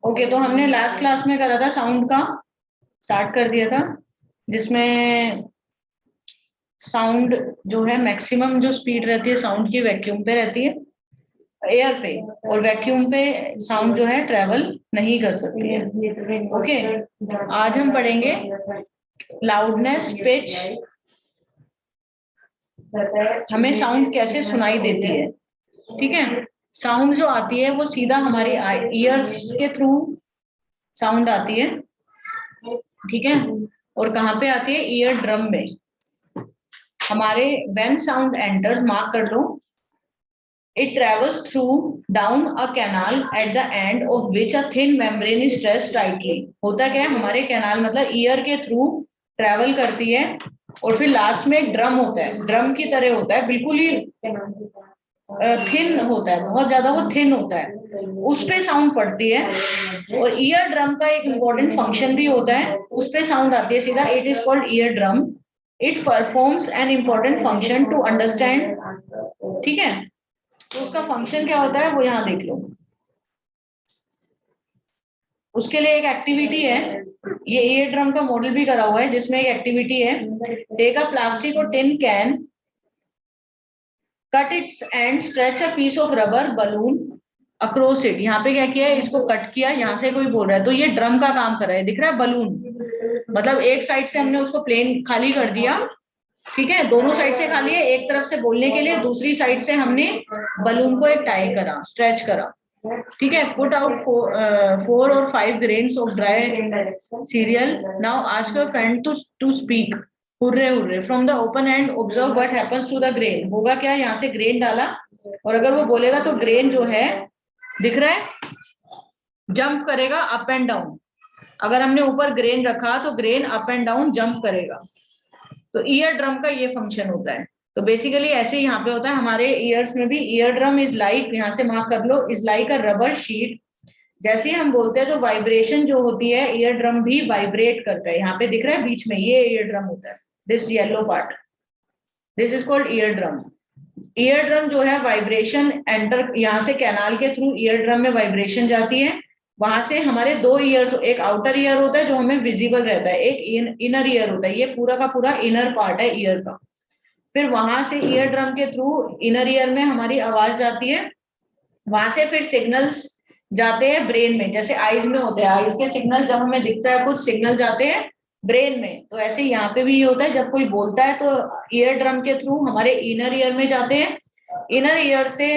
Okay, तो हमने last class में करा था साउंड का, स्टार्ट कर दिया था, जिसमें साउंड जो है मैक्सिमम जो स्पीड रहती है साउंड की वैक्यूम पे रहती है, एयर पे, और वैक्यूम पे साउंड जो है ट्रेवल नहीं कर सकती है। ओके, आज हम पढ़ेंगे लाउडनेस, पिच, हमें साउंड कैसे सुनाई देती है। ठीक है, साउंड जो आती है वो सीधा हमारी ईयर्स के थ्रू साउंड आती है। ठीक है, और कहाँ पे आती है? ईयर ड्रम में। हमारे व्हेन साउंड एंटर्स, मार्क कर लो, it travels through down a canal at the end of which a thin membrane is stretched tightly। होता क्या है, हमारे कैनाल मतलब ईयर के थ्रू ट्रेवल करती है, और फिर लास्ट में एक ड्रम होता है, ड्रम की तरह होता है, बिल्कुल ही थिन होता है, बहुत ज्यादा वो थिन होता है, उस पे साउंड पड़ती है। और ईयर ड्रम का एक इंपॉर्टेंट फंक्शन भी होता है, उस पे साउंड आती है सीधा, it is called ear drum. It performs an important function to understand. ठीक है, तो उसका फंक्शन क्या होता है वो यहाँ देख लो। उसके लिए एक एक्टिविटी है, ये ईयर ड्रम का मॉडल भी करा हुआ है, जिसमें एक एक्टिविटी है, टेक अ प्लास्टिक और tin can, cut its end stretch a piece of rubber balloon across it. यहाँ पे क्या किया है, इसको कट किया, यहाँ से कोई बोल रहा है तो ये ड्रम का काम कर रहा है, दिख रहा है बलून, मतलब एक साइड से हमने उसको प्लेन खाली कर दिया। ठीक है, दोनों साइड से खाली है, एक तरफ से बोलने के लिए, दूसरी साइड से हमने बलून को एक टाई करा, स्ट्रेच करा। ठीक है, put out 4 or 5 grains of dry cereal, now ask your friend to speak, hurray hurray, from the open end observe what happens to the grain. होगा क्या, यहाँ से ग्रेन डाला, और अगर वो बोलेगा तो ग्रेन जो है दिख रहा है जंप करेगा अप एंड डाउन। अगर हमने ऊपर ग्रेन रखा तो grain up and down jump करेगा। तो ईयर ड्रम का ये फंक्शन होता है। तो बेसिकली ऐसे यहाँ पे होता है हमारे ईयर्स में भी। ईयर ड्रम इज लाइक, यहाँ से मार्क कर लो, is like a rubber sheet. जैसे ही हम बोलते हैं तो वाइब्रेशन जो होती है, ईयर ड्रम भी वाइब्रेट करता है। यहाँ पे दिख रहा है बीच में, ये ईयर ड्रम होता है, this yellow part, this is called ear drum. Ear drum जो है वाइब्रेशन एंटर, यहाँ से कैनाल के थ्रू ईयर ड्रम में वाइब्रेशन जाती है। वहां से हमारे दो ईयर्स, एक आउटर ईयर होता है जो हमें विजिबल रहता है, एक इनर ईयर होता है, ये पूरा का पूरा इनर पार्ट है ईयर का। फिर वहां से ईयर ड्रम के थ्रू इनर ईयर में हमारी आवाज जाती है, वहां से फिर सिग्नल्स जाते हैं ब्रेन में, जैसे आईज में होते हैं, आईज के सिग्नल जब हमें दिखता है कुछ सिग्नल जाते हैं ब्रेन में, तो ऐसे यहाँ पे भी ये होता है, जब कोई बोलता है तो ईयर ड्रम के थ्रू हमारे इनर ईयर में जाते हैं, इनर ईयर से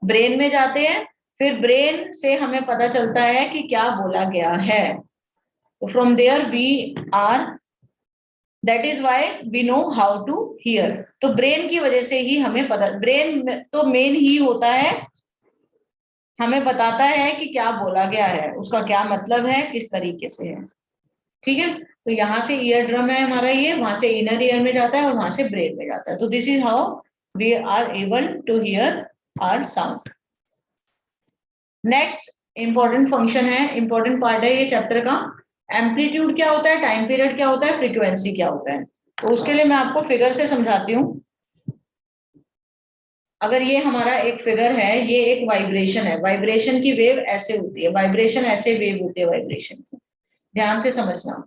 ब्रेन में जाते हैं, फिर ब्रेन से हमें पता चलता है कि क्या बोला गया है। तो from there we are, that is why we know how to hear. तो ब्रेन की वजह से ही हमें पता, ब्रेन तो मेन ही होता है, हमें बताता है कि क्या बोला गया है, उसका क्या मतलब है, किस तरीके से है। ठीक है, तो यहाँ से ईयर ड्रम है हमारा, ये वहां से इनर ईयर में जाता है और वहां से ब्रेन में जाता है। तो this is how we are able to hear our sound. Next important function है, इंपॉर्टेंट पार्ट है ये चैप्टर का, एम्पलीट्यूड क्या होता है, टाइम पीरियड क्या होता है, फ्रीक्वेंसी क्या होता है। तो उसके लिए मैं आपको फिगर से समझाती हूँ। अगर ये हमारा एक फिगर है, ये एक वाइब्रेशन है, वाइब्रेशन की वेव ऐसे होती है, वाइब्रेशन ऐसे वेव होती है, वाइब्रेशन की, ध्यान से समझना।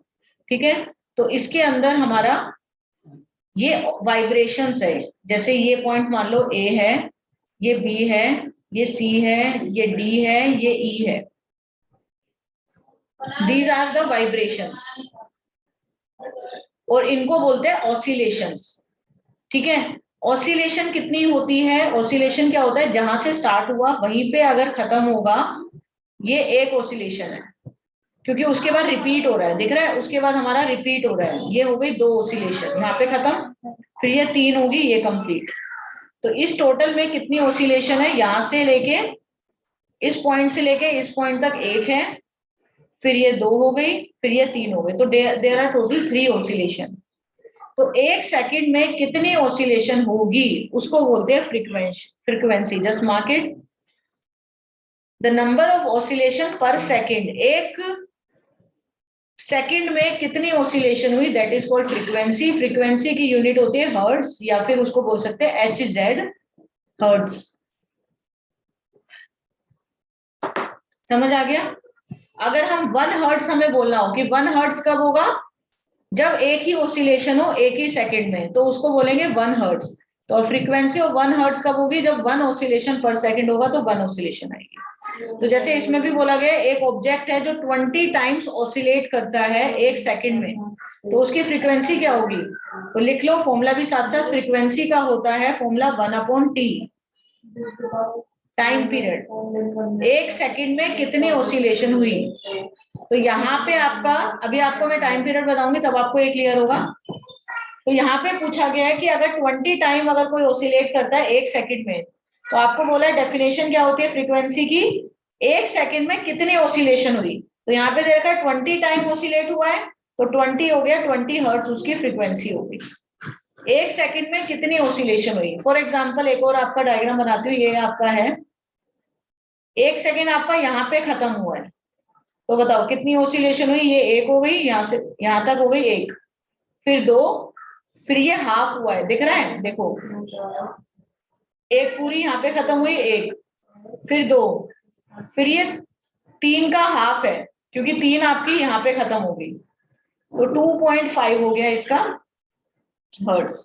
ठीक है, तो इसके अंदर हमारा ये वाइब्रेशंस है, जैसे ये पॉइंट मान लो ए है, ये बी है, ये सी है, ये डी है, ये ई है, दीज आर द वाइब्रेशंस, और इनको बोलते हैं ऑसिलेशंस। ठीक है, ऑसिलेशन कितनी होती है, ऑसिलेशन क्या होता है, जहां से स्टार्ट हुआ वहीं पे अगर खत्म होगा, ये एक ऑसिलेशन है, क्योंकि उसके बाद रिपीट हो रहा है, दिख रहा है, उसके बाद हमारा रिपीट हो रहा है, ये हो गई 2 ऑसिलेशन, यहाँ पे खत्म, फिर ये 3 होगी, ये कंप्लीट। तो इस टोटल में कितनी ऑसिलेशन है, यहां से लेके इस पॉइंट से लेके इस पॉइंट तक 1 है, फिर ये 2 हो गई, फिर ये 3 हो गई, तो देयर आर टोटल 3 ऑसिलेशन। तो 1 सेकंड में कितनी ऑसिलेशन होगी उसको बोलते हैं frequency. Just mark it, the number of oscillation पर सेकंड, 1 सेकंड में कितनी ऑसिलेशन हुई, that is called frequency. Frequency की यूनिट होती है हर्ट्ज, या फिर उसको बोल सकते हैं HZ, हर्ट्ज। समझ आ गया। अगर हम 1 हर्ट्ज हमें बोलना हो कि 1 हर्ट्ज कब होगा, जब एक ही ऑसिलेशन हो एक ही सेकंड में, तो उसको बोलेंगे 1 हर्ट्ज। तो फ्रीक्वेंसी ऑफ 1 हर्ट्ज कब होगी, जब 1 ऑसिलेशन पर सेकंड होगा, तो 1 ऑसिलेशन आएगी। तो जैसे इसमें भी बोला गया एक ऑब्जेक्ट है जो 20 टाइम्स ऑसिलेट करता है एक सेकंड में, तो उसकी फ्रीक्वेंसी क्या होगी, तो लिख लो फॉर्मूला भी साथ साथ। फ्रीक्वेंसी का होता है फॉर्मूला 1/t, टाइम पीरियड, एक सेकंड में कितनी ऑसिलेशन हुई। तो यहाँ पे आपका, अभी आपको मैं टाइम पीरियड बताऊंगी तब आपको ये क्लियर होगा। तो यहाँ पे पूछा गया है कि अगर 20 टाइम अगर कोई ऑसिलेट करता है एक सेकंड में, तो आपको बोला है डेफिनेशन क्या होती है फ्रीक्वेंसी की, एक सेकंड में कितनी ऑसिलेशन हुई। तो यहाँ पे देखा 20 टाइम ऑसिलेट हुआ है, तो 20 हो गया, 20 हर्ट्ज उसकी फ्रीक्वेंसी होगी। एक सेकंड में कितनी ऑसिलेशन हुई। फॉर एग्जाम्पल एक और आपका डायग्राम बनाती हूँ, ये आपका है, एक सेकंड आपका यहाँ पे खत्म हुआ है, तो बताओ कितनी ऑसिलेशन हुई। ये एक हो गई, यहाँ से यहाँ तक हो गई एक, फिर 2, फिर ये हाफ हुआ है, दिख रहा है, देखो एक पूरी यहाँ पे खत्म हुई, एक, फिर 2, फिर ये 3 का हाफ है, क्योंकि 3 आपकी यहाँ पे खत्म हो गई, तो 2.5 हो गया इसका hertz.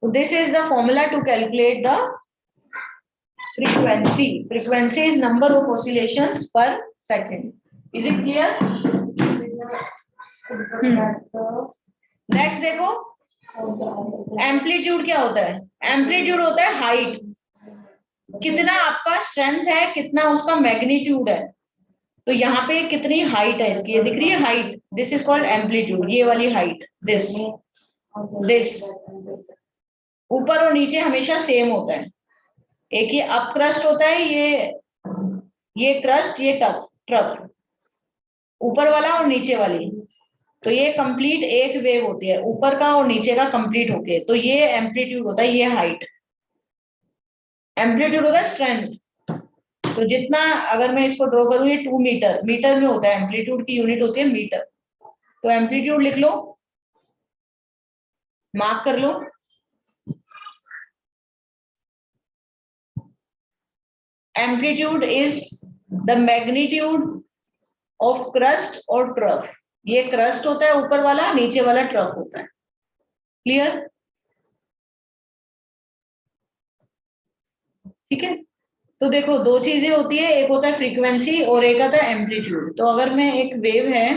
So this is the formula to calculate the frequency. Frequency is number of oscillations per second. Is it clear? Next देखो, एम्पलीट्यूड क्या होता है। एम्पलीट्यूड होता है हाइट, कितना आपका स्ट्रेंथ है, कितना उसका मैग्नीट्यूड है। तो यहाँ पे कितनी हाइट है इसकी, ये दिख रही है height, this is called amplitude, ये वाली हाइट, दिस दिस। ऊपर और नीचे हमेशा सेम होता है, एक ये अप क्रस्ट होता है, ये क्रस्ट, ये ट्रफ, ऊपर वाला और नीचे वाली। तो ये कंप्लीट एक वेव होती है, ऊपर का और नीचे का कंप्लीट होके, तो ये एम्पलीट्यूड होता है, ये हाइट। एम्पलीट्यूड होता है स्ट्रेंथ। तो जितना, अगर मैं इसको ड्रॉ करूं, ये 2 मीटर, मीटर में होता है, एम्पलीट्यूड की यूनिट होती है मीटर। तो एम्पलीट्यूड लिख लो, मार्क कर लो। Amplitude is the magnitude of crest और ट्रफ। ये क्रस्ट होता है ऊपर वाला, नीचे वाला ट्रफ होता है। क्लियर? ठीक है। तो देखो दो चीजें होती है, एक होता है फ्रीक्वेंसी और एक आता है एम्पलीट्यूड। तो अगर मैं एक वेव है,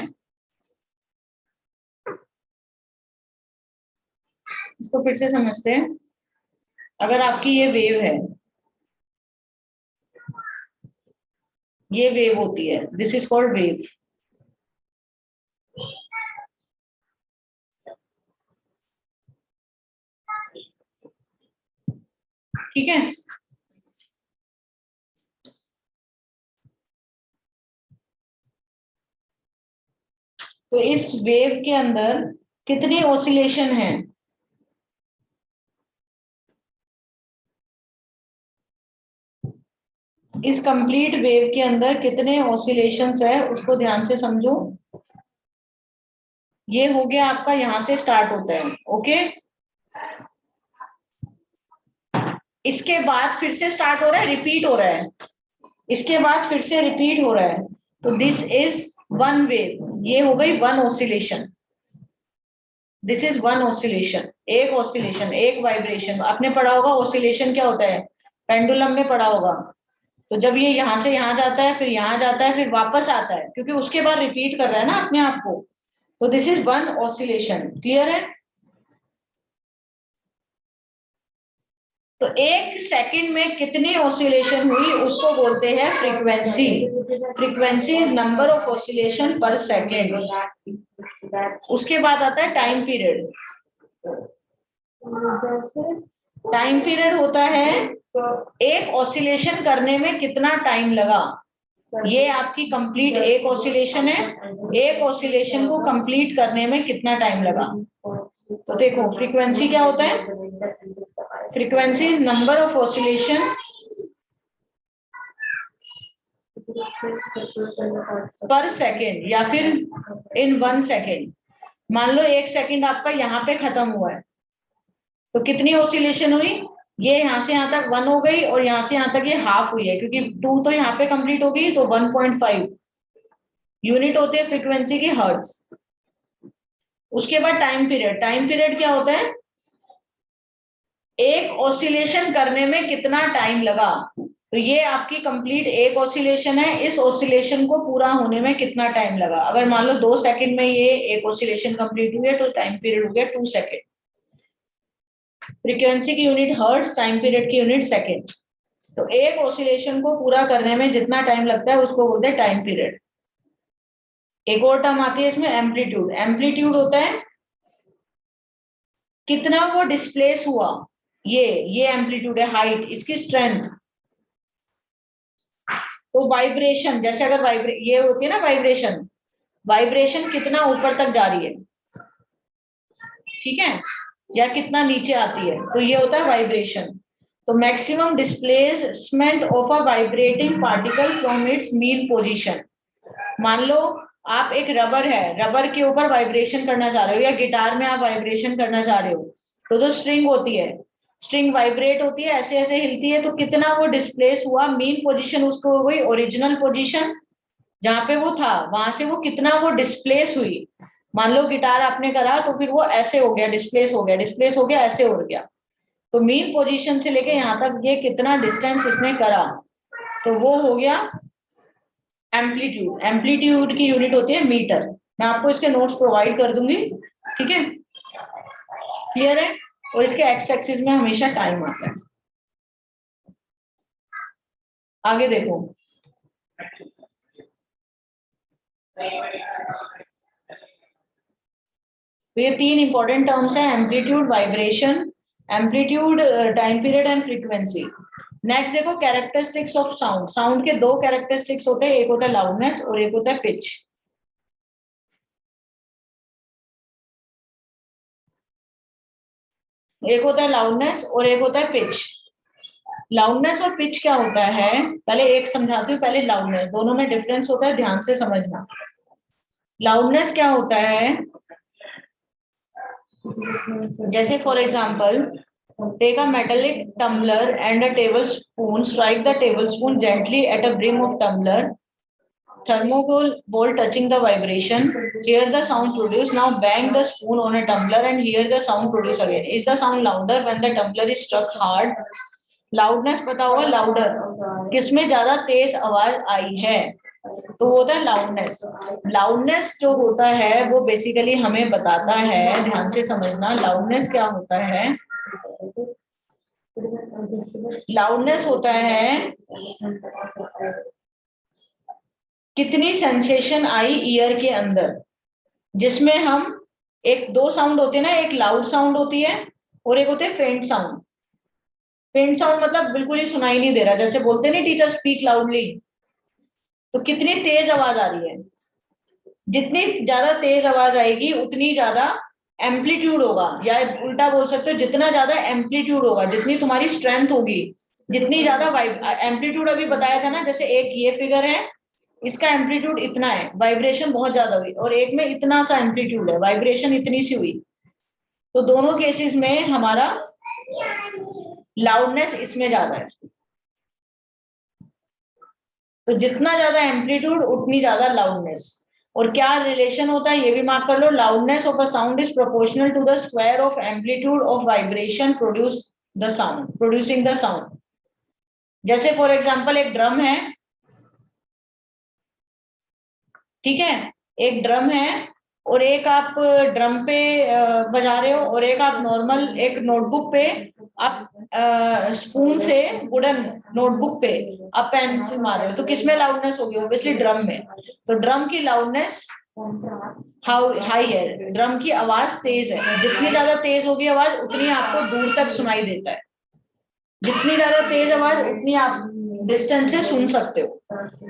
इसको फिर से समझते हैं। अगर आपकी ये वेव है, ये वेव होती है, दिस इज कॉल्ड वेव। ठीक है। तो इस वेव के अंदर कितनी ऑसिलेशन है, इस कंप्लीट वेव के अंदर कितने ऑसिलेशंस है, उसको ध्यान से समझो। ये हो गया आपका, यहां से स्टार्ट होता है, ओके। इसके बाद फिर से स्टार्ट हो रहा है, रिपीट हो रहा है, इसके बाद फिर से रिपीट हो रहा है। तो दिस इज 1 वेव, ये हो गई 1 ऑसिलेशन। दिस इज 1 ऑसिलेशन, एक ऑसिलेशन, एक वाइब्रेशन। आपने पढ़ा होगा ऑसिलेशन क्या होता है, पेंडुलम में पढ़ा होगा। तो जब ये यहां से यहां जाता है, फिर यहां जाता है, फिर वापस आता है, क्योंकि उसके बाद रिपीट कर रहा है ना अपने आप को। तो दिस इज 1 ऑसिलेशन। क्लियर है? तो एक सेकंड में कितनी ऑसिलेशन हुई उसको बोलते हैं frequency. Frequency is number of oscillation पर सेकंड। उसके बाद आता है टाइम पीरियड। टाइम पीरियड होता है एक ऑसिलेशन करने में कितना टाइम लगा। ये आपकी कंप्लीट एक ऑसिलेशन है, एक ऑसिलेशन को कंप्लीट करने में कितना टाइम लगा। तो देखो फ्रीक्वेंसी क्या होता है, frequency is number of oscillation पर सेकेंड, या फिर इन 1 सेकेंड। मान लो 1 सेकेंड आपका यहाँ पे खत्म हुआ है, तो कितनी ऑसिलेशन हुई, ये यहाँ से यहाँ तक 1 हो गई, और यहाँ से यहाँ तक ये हाफ हुई है, क्योंकि 2 तो यहाँ पे कंप्लीट हो गई, तो 1.5। यूनिट होती है फ्रीक्वेंसी की हर्ट्ज। उसके बाद टाइम पीरियड। टाइम पीरियड क्या होता है, एक ऑसिलेशन करने में कितना टाइम लगा। तो ये आपकी कंप्लीट एक ऑसिलेशन है, इस ऑसिलेशन को पूरा होने में कितना टाइम लगा। अगर मान लो 2 सेकंड में ये एक ऑसिलेशन कंप्लीट हुई है तो टाइम पीरियड हो गया 2 सेकंड। फ्रीक्वेंसी की यूनिट हर्ट्ज, टाइम पीरियड की यूनिट सेकंड। तो एक ऑसिलेशन को पूरा करने में जितना टाइम लगता है उसको बोलते हैं टाइम पीरियड। एक और टर्म आती है इसमें, एम्पलीट्यूड। एम्पलीट्यूड होता है कितना वो डिस्प्लेस हुआ, ये एम्पलीट्यूड है। हाइट, इसकी स्ट्रेंथ। तो वाइब्रेशन, जैसे अगर ये होती है ना वाइब्रेशन, वाइब्रेशन कितना ऊपर तक जा रही है, ठीक है, या कितना नीचे आती है, तो ये होता है वाइब्रेशन। तो maximum displacement of a vibrating particle from its mean position. मान लो आप एक रबर है, रबर के ऊपर वाइब्रेशन करना चाह रहे हो, या गिटार में आप वाइब्रेशन करना चाह रहे हो, तो जो स्ट्रिंग होती है, स्ट्रिंग वाइब्रेट होती है, ऐसे ऐसे हिलती है, तो कितना वो डिस्प्लेस हुआ, मीन पोजीशन उसको हो गई, ओरिजिनल पोजीशन जहां पे वो था वहां से वो कितना वो डिस्प्लेस हुई। मान लो गिटार आपने करा तो फिर वो ऐसे हो गया, डिस्प्लेस हो गया, डिस्प्लेस हो गया, ऐसे हो गया। तो मीन पोजीशन से लेके यहाँ तक ये कितना डिस्टेंस इसने करा, तो वो हो गया एम्पलीट्यूड। एम्पलीट्यूड की यूनिट होती है मीटर। मैं आपको इसके नोट्स प्रोवाइड कर दूंगी, ठीक है, क्लियर है। और इसके एक्स एक्सिस में हमेशा टाइम आता है। आगे देखो, तो ये 3 इंपॉर्टेंट टर्म्स हैं, amplitude, vibration, amplitude, time period and frequency. Next देखो, कैरेक्टरिस्टिक्स ऑफ साउंड। साउंड के 2 कैरेक्टरिस्टिक्स होते हैं, एक होता है लाउडनेस और एक होता है पिच। एक होता है लाउडनेस और एक होता है पिच। लाउडनेस और पिच क्या होता है, पहले एक समझाती हूँ, पहले लाउडनेस। दोनों में डिफरेंस होता है, ध्यान से समझना। लाउडनेस क्या होता है, जैसे for example, take a metallic tumbler and a table spoon, strike the table spoon gently at a brim of tumbler, thermocol ball touching the vibration, hear the sound produced. Now bang the spoon on a tumbler and hear the sound produced again. Is the sound louder when the tumbler is struck hard? Loudness पता होगा, louder किसमें ज्यादा तेज आवाज आई है, तो वो होता है लाउडनेस। लाउडनेस जो होता है वो बेसिकली हमें बताता है, ध्यान से समझना, लाउडनेस क्या होता है। लाउडनेस होता है कितनी सेंसेशन आई ईयर के अंदर, जिसमें हम एक 2 साउंड होते हैं ना, एक लाउड साउंड होती है और एक होते हैं फेंट साउंड। फेंट साउंड मतलब बिल्कुल ही सुनाई नहीं दे रहा, जैसे बोलते नहीं टीचर स्पीक लाउडली, तो कितनी तेज आवाज आ रही है। जितनी ज्यादा तेज आवाज आएगी उतनी ज्यादा एम्पलीट्यूड होगा, या उल्टा बोल सकते हो, जितना ज्यादा एम्पलीट्यूड होगा, जितनी तुम्हारी स्ट्रेंथ होगी, जितनी ज्यादा एम्पलीट्यूड अभी बताया था ना, जैसे एक ये फिगर है, इसका एम्पलीट्यूड इतना है, वाइब्रेशन बहुत ज्यादा हुई, और एक में इतना सा एम्पलीट्यूड है, वाइब्रेशन इतनी सी हुई। तो दोनों केसेस में हमारा लाउडनेस इसमें ज्यादा है। तो जितना ज्यादा एम्पलीट्यूड उतनी ज्यादा लाउडनेस। और क्या रिलेशन होता है ये भी मार्क कर लो, loudness of a sound is proportional to the square of amplitude of vibration producing the sound. जैसे फॉर एग्जांपल एक ड्रम है, ठीक है, एक ड्रम है और एक आप ड्रम पे बजा रहे हो, और एक आप नॉर्मल एक नोटबुक पे आप स्पून से वुडन नोटबुक पे आप पेंसिल मार रहे हो, तो किसमें लाउडनेस होगी, ऑब्वियसली ड्रम में। तो ड्रम की लाउडनेस हाई है, ड्रम की आवाज तेज है, जितनी ज्यादा तेज होगी आवाज उतनी आपको दूर तक सुनाई देता है, जितनी ज्यादा तेज आवाज उतनी आप डिस्टेंस से सुन सकते हो।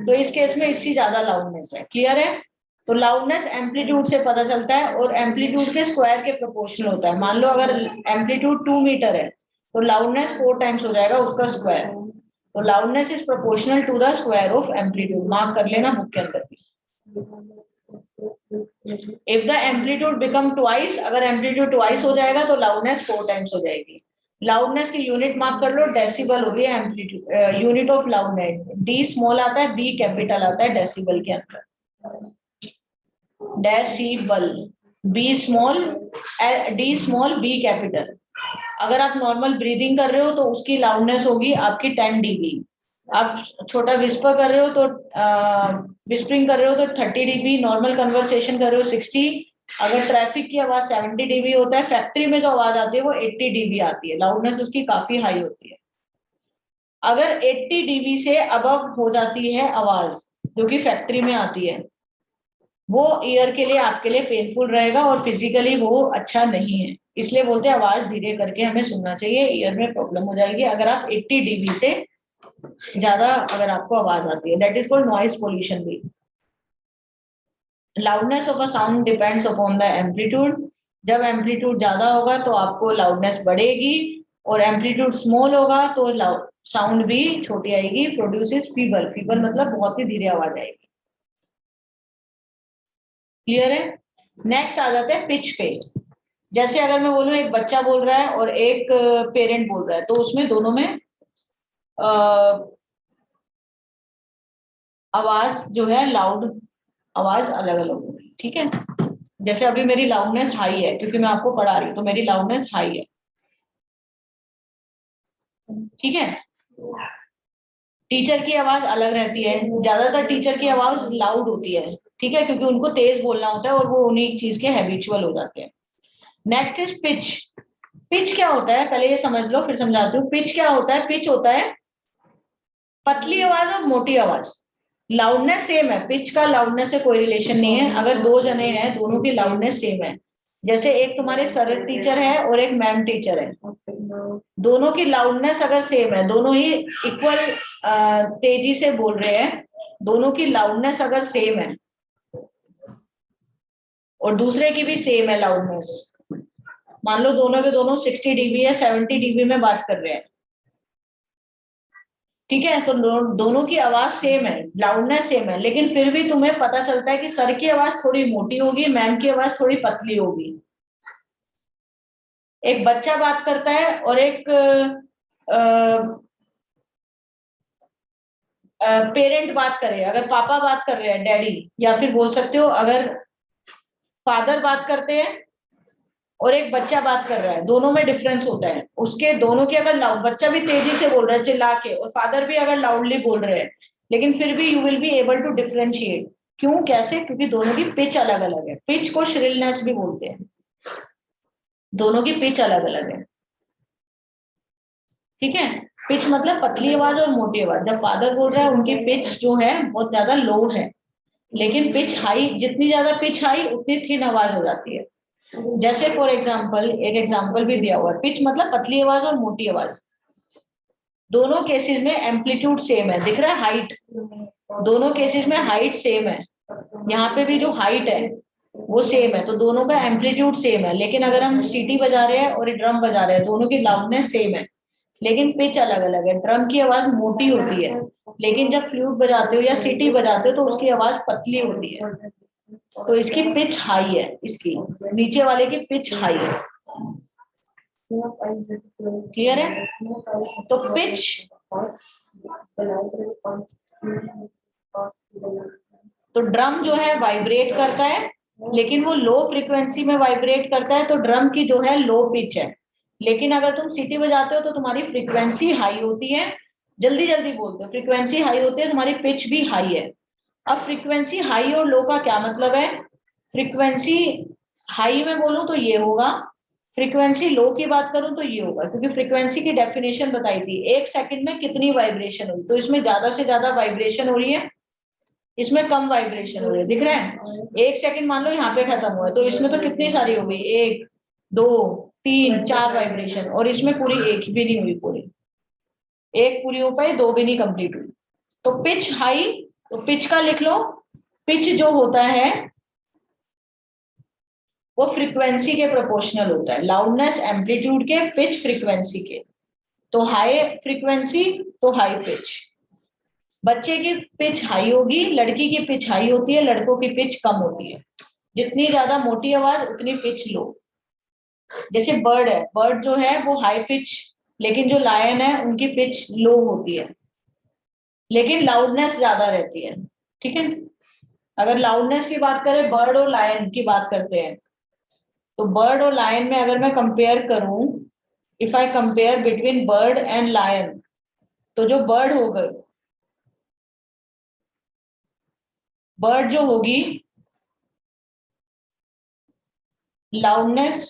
तो इस केस में इसकी ज्यादा लाउडनेस है, क्लियर है। तो लाउडनेस एम्पलीट्यूड से पता चलता है, और एम्पलीट्यूड के स्क्वायर के प्रोपोर्शनल होता है। मान लो अगर एम्पलीट्यूड 2 मीटर है तो लाउडनेस 4 टाइम्स हो जाएगा उसका स्क्वायर। तो loudness is proportional to the square of amplitude, मार्क कर लेना बुक के अंदर भी। If the amplitude become twice, अगर एम्पलीट्यूड ट्वाइस हो जाएगा तो लाउडनेस 4 टाइम्स हो जाएगी। लाउडनेस की यूनिट मार्क कर लो, डेसिबल होती है amplitude, unit of loudness. D small आता है, बी कैपिटल आता है डेसिबल के अंदर। डैश सी बल, B small, D small, B capital. अगर आप नॉर्मल ब्रीदिंग कर रहे हो तो उसकी लाउडनेस होगी आपकी 10 डीबी। आप छोटा विस्पर कर रहे हो तो विस्परिंग कर रहे हो तो 30 डीबी, नॉर्मल कन्वर्सेशन कर रहे हो 60। अगर ट्रैफिक की आवाज 70 डीबी होता है, फैक्ट्री में जो आवाज आती है वो 80 डीबी आती है, लाउडनेस उसकी काफी हाई होती है। अगर 80 डीबी से अबव हो जाती है आवाज जो कि फैक्ट्री में आती है, वो ईयर के लिए आपके लिए पेनफुल रहेगा और फिजिकली वो अच्छा नहीं है। इसलिए बोलते हैं आवाज धीरे करके हमें सुनना चाहिए, ईयर में प्रॉब्लम हो जाएगी अगर आप 80 डीबी से ज्यादा अगर आपको आवाज आती है। That is called noise pollution भी। Loudness of a sound depends upon the amplitude. जब एम्पलीट्यूड ज्यादा होगा तो आपको लाउडनेस बढ़ेगी, और एम्पलीट्यूड स्मॉल होगा तो साउंड भी छोटी आएगी। प्रोड्यूसेस फीबल, फीबल मतलब बहुत ही धीरे आवाज आएगी। क्लियर है? नेक्स्ट आ जाते हैं पिच पे। जैसे अगर मैं बोलूं एक बच्चा बोल रहा है और एक पेरेंट बोल रहा है, तो उसमें दोनों में आवाज जो है, लाउड आवाज अलग अलग होगी। ठीक है, जैसे अभी मेरी लाउडनेस हाई है क्योंकि मैं आपको पढ़ा रही हूँ, तो मेरी लाउडनेस हाई है। ठीक है, टीचर की आवाज अलग रहती है, ज्यादातर टीचर की आवाज लाउड होती है। ठीक है, क्योंकि उनको तेज बोलना होता है और वो उन्हीं चीज के हैबिचुअल हो जाते हैं। Next is pitch. पिच क्या होता है पहले ये समझ लो, फिर समझाती हूँ। पिच क्या होता है? पिच होता है पतली आवाज और मोटी आवाज। लाउडनेस सेम है, पिच का लाउडनेस से कोई रिलेशन नहीं है। अगर दो जने हैं, दोनों की लाउडनेस सेम है, जैसे एक तुम्हारे सर टीचर है और एक मैम टीचर है, दोनों की लाउडनेस अगर सेम है, दोनों ही इक्वल तेजी से बोल रहे हैं, दोनों की लाउडनेस अगर सेम है और दूसरे की भी सेम है लाउडनेस, मान लो दोनों के दोनों 60 डीबी या 70 डीबी में बात कर रहे हैं, ठीक है, तो दोनों की आवाज सेम है, लाउडनेस सेम है, लेकिन फिर भी तुम्हें पता चलता है कि सर की आवाज थोड़ी मोटी होगी, मैम की आवाज थोड़ी पतली होगी। एक बच्चा बात करता है और एक पेरेंट बात करे, अगर पापा बात कर रहे हैं, डैडी, या फिर बोल सकते हो अगर फादर बात करते हैं और एक बच्चा बात कर रहा है, दोनों में डिफरेंस होता है। उसके दोनों की अगर बच्चा भी तेजी से बोल रहा है चिल्ला के और फादर भी अगर लाउडली बोल रहे हैं, लेकिन फिर भी you will be able to differentiate. क्यों, कैसे? क्योंकि दोनों की पिच अलग अलग है। पिच को श्रिलनेस भी बोलते हैं, दोनों की पिच अलग अलग है। ठीक है, पिच मतलब पतली आवाज और मोटी आवाज। जब फादर बोल रहा है उनकी पिच जो है बहुत ज्यादा लो है, लेकिन पिच हाई, जितनी ज्यादा पिच हाई उतनी थिन आवाज हो जाती है। जैसे फॉर एग्जाम्पल, एक एग्जाम्पल भी दिया हुआ है, पिच मतलब पतली आवाज और मोटी आवाज, दोनों केसेस में एम्पलीट्यूड सेम है। दिख रहा है हाइट, दोनों केसेस में हाइट सेम है, यहाँ पे भी जो हाइट है वो सेम है, तो दोनों का एम्पलीट्यूड सेम है। लेकिन अगर हम सीटी बजा रहे हैं और ड्रम बजा रहे हैं, दोनों की लाउडनेस सेम है, लेकिन पिच अलग अलग है। ड्रम की आवाज मोटी होती है, लेकिन जब फ्लूट बजाते हो या सीटी बजाते हो तो उसकी आवाज पतली होती है, तो इसकी पिच हाई है, इसकी नीचे वाले की पिच हाई है। क्लियर है? तो पिच, तो ड्रम जो है वाइब्रेट करता है, लेकिन वो लो फ्रीक्वेंसी में वाइब्रेट करता है, तो ड्रम की जो है लो पिच है। लेकिन अगर तुम सीटी बजाते हो तो तुम्हारी फ्रीक्वेंसी हाई होती है, जल्दी जल्दी बोलते हो, फ्रीक्वेंसी हाई होती है, तुम्हारी पिच भी हाई है। अब फ्रीक्वेंसी हाई और लो का क्या मतलब है? फ्रीक्वेंसी हाई में बोलूं तो ये होगा, फ्रीक्वेंसी लो की बात करूं तो ये होगा, क्योंकि फ्रीक्वेंसी की डेफिनेशन बताई थी, एक सेकंड में कितनी वाइब्रेशन हुई, तो इसमें ज्यादा से ज्यादा वाइब्रेशन हो रही है, इसमें कम वाइब्रेशन हो रही है। दिख रहा है? एक सेकंड मान लो यहाँ पे खत्म हुआ है, तो इसमें तो कितनी सारी हो गई, एक, दो, तीन, चार वाइब्रेशन, और इसमें पूरी एक भी नहीं हुई, पूरी एक पूरी हो पाई, दो भी नहीं कंप्लीट हुई। तो पिच हाई, तो पिच का लिख लो, पिच जो होता है वो फ्रीक्वेंसी के प्रोपोर्शनल होता है, लाउडनेस एम्पलीट्यूड के, पिच फ्रीक्वेंसी के। तो हाई फ्रीक्वेंसी तो हाई पिच। बच्चे की पिच हाई होगी, लड़की की पिच हाई होती है, लड़कों की पिच कम होती है। जितनी ज्यादा मोटी आवाज उतनी पिच लो। जैसे बर्ड है, बर्ड जो है वो हाई पिच, लेकिन जो लायन है उनकी पिच लो होती है, लेकिन लाउडनेस ज्यादा रहती है। ठीक है, अगर लाउडनेस की बात करें, बर्ड और लायन की बात करते हैं, तो बर्ड और लायन में अगर मैं कंपेयर करूं, if I compare between bird and lion, तो जो बर्ड हो गए, बर्ड जो होगी, लाउडनेस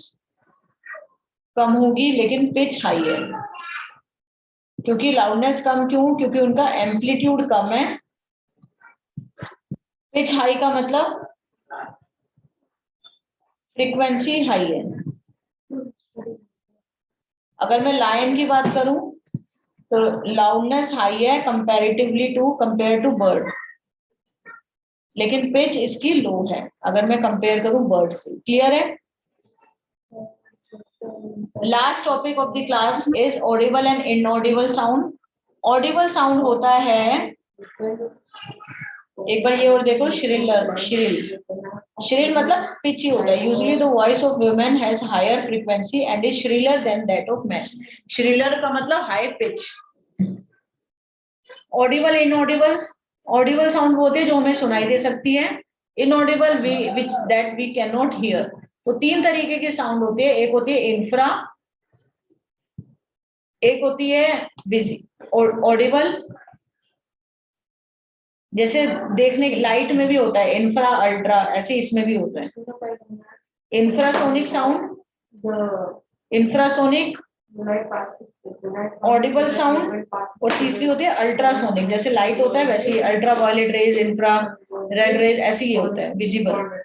कम होगी लेकिन पिच हाई है। क्योंकि लाउडनेस कम क्यों? क्योंकि उनका एम्पलीट्यूड कम है। पिच हाई का मतलब फ्रीक्वेंसी हाई है। अगर मैं लायन की बात करूं, तो लाउडनेस हाई है comparatively to compare to bird, लेकिन पिच इसकी लो है अगर मैं कंपेयर करूं बर्ड से। क्लियर है? Last topic of the class is audible and inaudible sound. Audible sound होता है, एक बार ये और देखो, श्रिल। श्रिल, श्रिल मतलब पिची होता है। Usually the voice of women has higher frequency and is shriller than that of man. Shriller का मतलब high pitch. Audible, inaudible. Audible sound होते हैं जो हमें सुनाई दे सकती है, inaudible which that we can not hear. तो तीन तरीके के साउंड होते हैं, एक होती है इंफ्रा, एक होती है ऑडिबल, जैसे देखने की लाइट में भी होता है इंफ्रा अल्ट्रा, ऐसे इसमें भी होता है। Infrasonic sound, infrasonic Audible sound, और तीसरी होती है अल्ट्रासोनिक। जैसे लाइट होता है वैसे ही ultraviolet rays, infrared rays, ऐसे ही होता है विजिबल।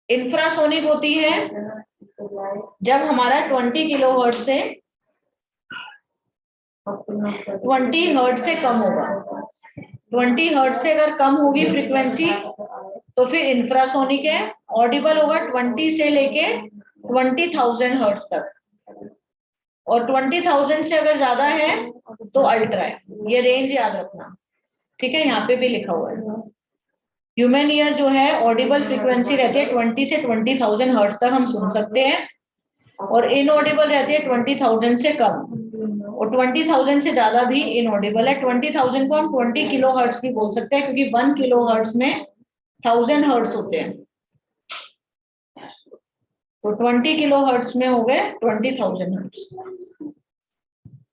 इंफ्रासोनिक होती है जब हमारा 20 किलोहर्ट्ज से 20 हर्ट्ज से कम होगा। 20 हर्ट्ज से अगर कम होगी फ्रीक्वेंसी तो फिर इंफ्रासोनिक है। ऑडिबल होगा 20 से लेके 20,000 हर्ट्ज तक, और 20,000 से अगर ज्यादा है तो अल्ट्रा है। ये रेंज याद रखना, ठीक है? यहाँ पे भी लिखा हुआ है। ह्यूमन ईयर जो है ऑडिबल फ्रीक्वेंसी रहती है 20 से 20,000 हर्ट्ज तक हम सुन सकते हैं, और इनऑडिबल रहती है 20,000 से कम, और 20,000 से ज्यादा भी इनऑडिबल है। 20,000 को हम 20 किलो हर्ट्ज भी बोल सकते हैं, क्योंकि 1 किलो हर्ट्ज में 1000 हर्ट्ज होते हैं। तो 20 किलो हर्ट्ज में हो गए 20,000 हर्ट्ज।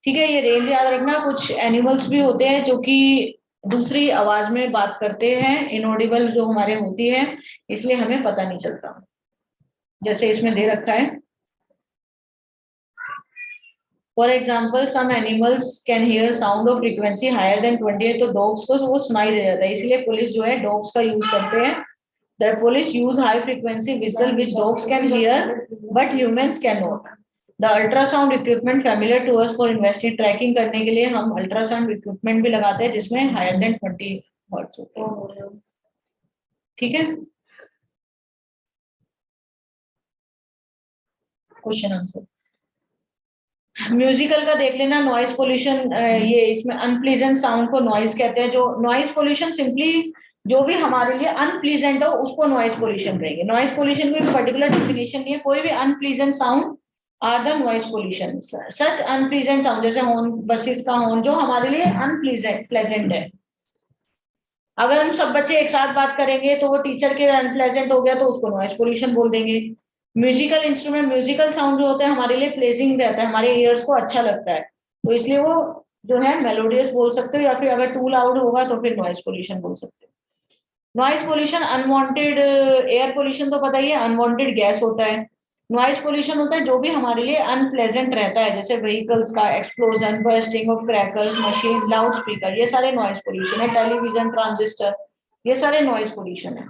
ठीक है, ये रेंज याद रखना। कुछ एनिमल्स भी होते हैं जो कि दूसरी आवाज में बात करते हैं, इनऑडिबल जो हमारे होती है, इसलिए हमें पता नहीं चलता। जैसे इसमें दे रखा है, for example some animals can hear sound of frequency higher than 28। तो डॉग्स को वो सुनाई दे जाता है, इसलिए पुलिस जो है डॉग्स का यूज करते हैं। The police use high frequency whistle which dogs can hear but humans cannot. The ultrasound equipment familiar to us for investing tracking करने के लिए हम ultrasound equipment भी लगाते हैं जिसमें higher than 20 hertz होते हैं। ठीक है, क्वेश्चन आंसर। म्यूजिकल का देख लेना, नॉइज पोल्यूशन। ये इसमें अनप्लीजेंट साउंड को नॉइज कहते हैं। जो नॉइज पोल्यूशन सिंपली जो भी हमारे लिए अनप्लीजेंट हो उसको नॉइज पोल्यूशन कहेंगे। नॉइज पोल्यूशन की पर्टिकुलर डेफिनेशन नहीं है, कोई भी unpleasant sound are the noise pollution. Such unpleasant sound, जैसे हॉर्न, बसेस का हॉर्न, जो हमारे लिए प्लेजेंट है। अगर हम सब बच्चे एक साथ बात करेंगे तो वो टीचर के अनप्लेजेंट हो गया तो उसको नॉइज पोल्यूशन बोल देंगे। म्यूजिकल इंस्ट्रूमेंट, म्यूजिकल साउंड जो होते हैं हमारे लिए प्लेजिंग रहता है, हमारे ईयर्स को अच्छा लगता है, तो इसलिए वो जो है मेलोडियस बोल सकते हो, या फिर अगर टू लाउड होगा तो फिर नॉइज पोल्यूशन बोल सकते हो। Noise pollution, unwanted air pollution तो पता ही है, अनवांटेड गैस होता है। नॉइज पोल्यूशन होता है जो भी हमारे लिए अनप्लेजेंट रहता है, जैसे व्हीकल्स का explosion, bursting of crackers, machine, loud speaker, ये सारे नॉइज पोल्यूशन है। टेलीविजन, ट्रांजिस्टर, ये सारे नॉइज पोल्यूशन है।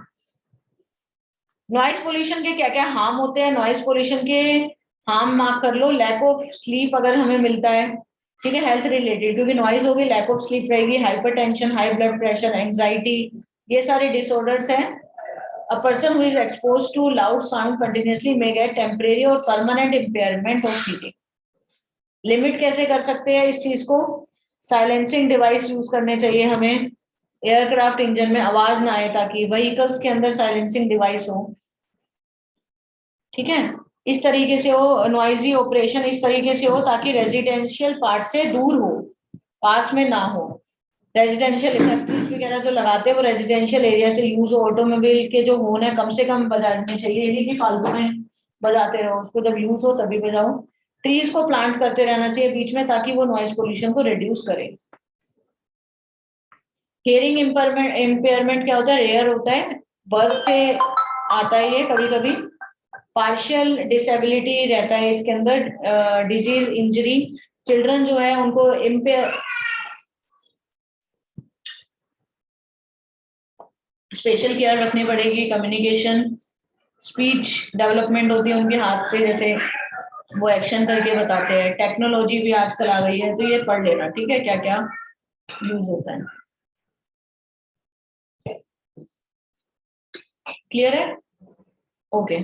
नॉइज पोल्यूशन के क्या क्या हार्म होते हैं? नॉइज पोल्यूशन के हार्म मार्क कर लो। लैक ऑफ स्लीप अगर हमें मिलता है, ठीक है, हेल्थ रिलेटेड, क्योंकि नॉइज होगी, लैक ऑफ स्लीप रहेगी, hypertension, high blood pressure, anxiety, ये सारे डिसऑर्डर्स हैं। A person who is exposed to loud sound continuously may get temporary or permanent impairment of hearing. Limit कैसे कर सकते हैं इस चीज को? साइलेंसिंग डिवाइस यूज करने चाहिए हमें, एयरक्राफ्ट इंजन में आवाज ना आए, ताकि व्हीकल्स के अंदर साइलेंसिंग डिवाइस हो। ठीक है, इस तरीके से हो, नॉइजी ऑपरेशन इस तरीके से हो ताकि रेजिडेंशियल पार्ट से दूर हो, पास में ना हो। रेजिडेंशियल इफेक्टिव भी कह रहा है जो लगाते हैं वो रेजिडेंशियल एरिया से यूज हो, ऑटोमोबाइल के जो होर्न है कम से कम बजाने चाहिए, ये नहीं कि फालतू में बजाते रहो, उसको जब यूज हो तभी बजाओ। ट्रीज को प्लांट करते रहना चाहिए बीच में ताकि वो नॉइज पोल्यूशन को रिड्यूस करे। हियरिंग इम्पेयरमेंट क्या होता है, रेयर होता है, बर्थ से आता है ये कभी कभी। पार्शियल डिसेबिलिटी रहता है इसके अंदर, डिजीज इंजरी। चिल्ड्रन जो है उनको इम्पेयर स्पेशल केयर रखनी पड़ेगी। कम्युनिकेशन स्पीच डेवलपमेंट होती है उनके हाथ से, जैसे वो एक्शन करके बताते हैं। टेक्नोलॉजी भी आजकल आ गई है तो ये पढ़ लेना, ठीक है, क्या क्या यूज होता है। क्लियर है? ओके।